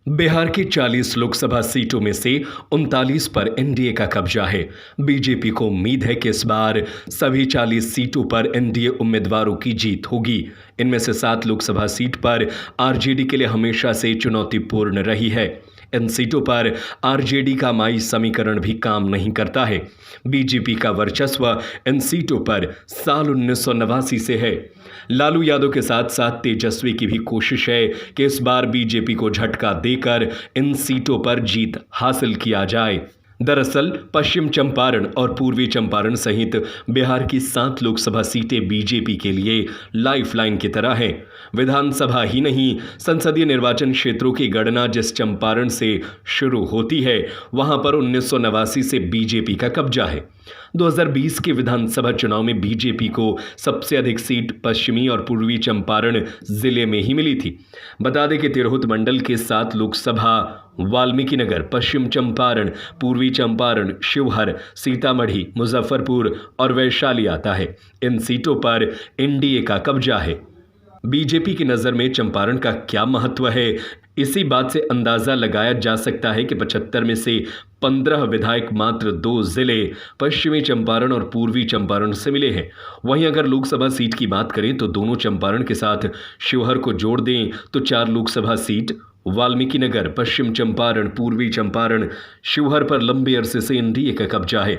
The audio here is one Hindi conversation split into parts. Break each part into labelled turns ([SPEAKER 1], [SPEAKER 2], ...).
[SPEAKER 1] बिहार की 40 लोकसभा सीटों में से 39 पर एनडीए का कब्जा है। बीजेपी को उम्मीद है कि इस बार सभी 40 सीटों पर एनडीए उम्मीदवारों की जीत होगी। इनमें से 7 लोकसभा सीट पर आरजेडी के लिए हमेशा से चुनौतीपूर्ण रही है। इन सीटों पर आरजेडी का माई समीकरण भी काम नहीं करता है। बीजेपी का वर्चस्व इन सीटों पर साल 1989 से है। लालू यादव के साथ साथ तेजस्वी की भी कोशिश है कि इस बार बीजेपी को झटका देकर इन सीटों पर जीत हासिल किया जाए। दरअसल पश्चिम चंपारण और पूर्वी चंपारण सहित बिहार की 7 लोकसभा सीटें बीजेपी के लिए लाइफलाइन की तरह हैं। विधानसभा ही नहीं, संसदीय निर्वाचन क्षेत्रों की गणना जिस चंपारण से शुरू होती है वहां पर 1989 से बीजेपी का कब्जा है। 2020 के विधानसभा चुनाव में बीजेपी को सबसे अधिक सीट पश्चिमी और पूर्वी चंपारण जिले में ही मिली थी। बता दें कि तिरहुत मंडल के 7 लोकसभा वाल्मीकिनगर, पश्चिम चंपारण, पूर्वी चंपारण, शिवहर, सीतामढ़ी, मुजफ्फरपुर और वैशाली आता है। इन सीटों पर एनडीए का कब्जा है। बीजेपी की नज़र में चंपारण का क्या महत्व है, इसी बात से अंदाजा लगाया जा सकता है कि 75 में से 15 विधायक मात्र 2 जिले पश्चिमी चंपारण और पूर्वी चंपारण से मिले हैं। वहीं अगर लोकसभा सीट की बात करें तो दोनों चंपारण के साथ शिवहर को जोड़ दें तो 4 लोकसभा सीट वाल्मीकिनगर, पश्चिम चंपारण, पूर्वी चंपारण, शिवहर पर लंबे अरसे से एनडीए का कब्जा है।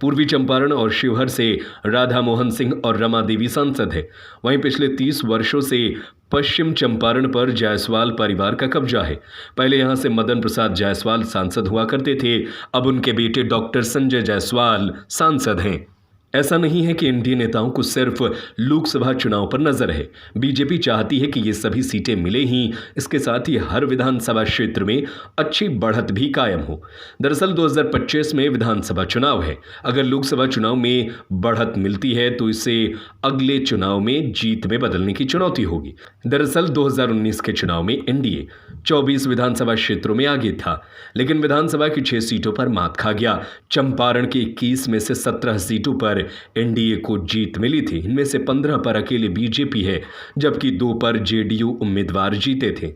[SPEAKER 1] पूर्वी चंपारण और शिवहर से राधा मोहन सिंह और रमा देवी सांसद है। वहीं पिछले 30 वर्षों से पश्चिम चंपारण पर जायसवाल परिवार का कब्जा है। पहले यहां से मदन प्रसाद जायसवाल सांसद हुआ करते थे, अब उनके बेटे डॉक्टर संजय जायसवाल सांसद हैं। ऐसा नहीं है कि एनडीए नेताओं को सिर्फ लोकसभा चुनाव पर नजर है। बीजेपी चाहती है कि ये सभी सीटें मिले ही, इसके साथ ही हर विधानसभा क्षेत्र में अच्छी बढ़त भी कायम हो। दरअसल 2025 में विधानसभा चुनाव है। अगर लोकसभा चुनाव में बढ़त मिलती है तो इसे अगले चुनाव में जीत में बदलने की चुनौती होगी। दरअसल 2019 के चुनाव में एनडीए 24 विधानसभा क्षेत्रों में आगे था, लेकिन विधानसभा की 6 सीटों पर मात खा गया। चंपारण के 21 में से 17 सीटों पर एनडीए को जीत मिली थी। इनमें से 15 पर अकेले बीजेपी है, जबकि 2 पर जेडीयू उम्मीदवार जीते थे।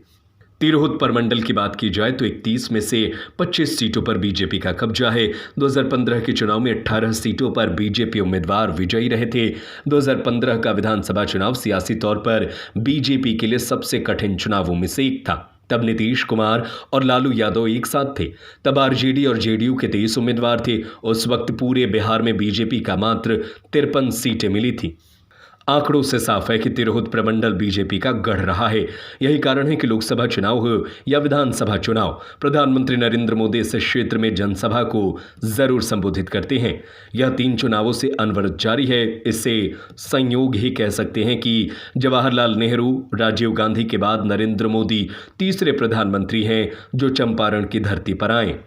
[SPEAKER 1] तिरहुत परमंडल की बात की जाए तो 31 में से 25 सीटों पर बीजेपी का कब्जा है। 2015 के चुनाव में 18 सीटों पर बीजेपी उम्मीदवार विजयी रहे थे। 2015 का विधानसभा चुनाव सियासी तौर पर बीजेपी के लिए सबसे कठिन चुनावों में से एक था। तब नीतीश कुमार और लालू यादव एक साथ थे। तब आरजेडी और जेडीयू के 23 उम्मीदवार थे। उस वक्त पूरे बिहार में बीजेपी का मात्र 53 सीटें मिली थी। आंकड़ों से साफ है कि तिरहुत प्रमंडल बीजेपी का गढ़ रहा है। यही कारण है कि लोकसभा चुनाव हो या विधानसभा चुनाव, प्रधानमंत्री नरेंद्र मोदी इस क्षेत्र में जनसभा को जरूर संबोधित करते हैं। यह 3 चुनावों से अनवरत जारी है। इससे संयोग ही कह सकते हैं कि जवाहरलाल नेहरू, राजीव गांधी के बाद नरेंद्र मोदी तीसरे प्रधानमंत्री हैं जो चंपारण की धरती पर आए।